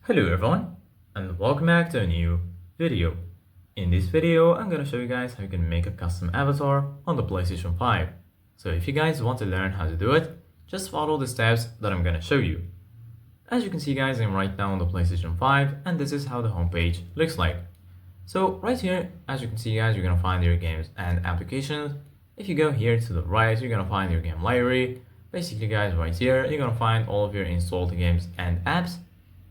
Hello everyone and welcome back to a new video. In this video, I'm gonna show you guys how you can make a custom avatar on the PlayStation 5. So if you guys want to learn how to do it, just follow the steps that I'm gonna show you. As you can see guys, I'm right now on the PlayStation 5 and this is how the homepage looks like. So right here, as you can see guys, you're gonna find your games and applications. If you go here to the right, you're gonna find your game library. Basically guys, right here, you're gonna find all of your installed games and apps.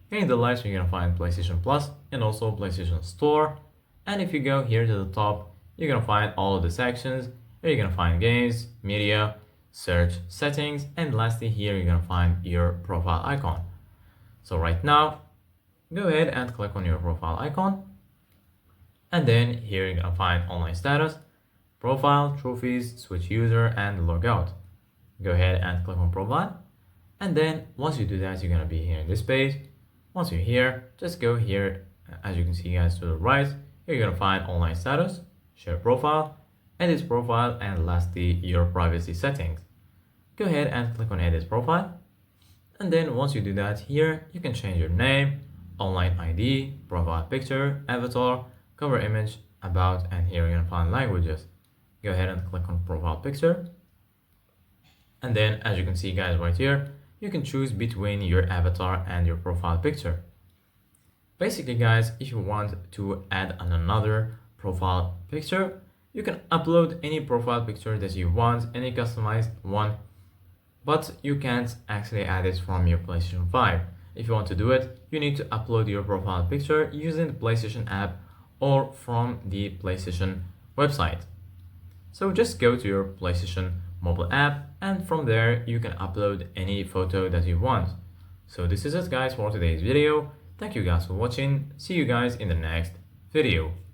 Here in the left, you're gonna find PlayStation Plus and also PlayStation Store. And if you go here to the top, you're gonna find all of the sections. Here you're gonna find games, media, search, settings, and lastly here you're gonna find your profile icon. So right now, go ahead and click on your profile icon. And then here you're gonna find online status, profile, trophies, switch user, and logout. Go ahead and click on profile. And then once you do that, you're gonna be here in this page. Once you're here, just go here, as you can see guys to the right, here you're gonna find online status, share profile, edit profile, and lastly your privacy settings. Go ahead and click on edit profile. And then once you do that here, you can change your name, online ID, profile picture, avatar, cover image, about, and here you're gonna find languages. Go ahead and click on profile picture. And then as you can see guys right here, you can choose between your avatar and your profile picture. Basically guys, if you want to add another profile picture, you can upload any profile picture that you want, any customized one, but you can't actually add it from your PlayStation 5. If you want to do it, you need to upload your profile picture using the PlayStation app or from the PlayStation website. So just go to your PlayStation mobile app and from there you can upload any photo that you want. So this is it guys for today's video. Thank you guys for watching. See you guys in the next video.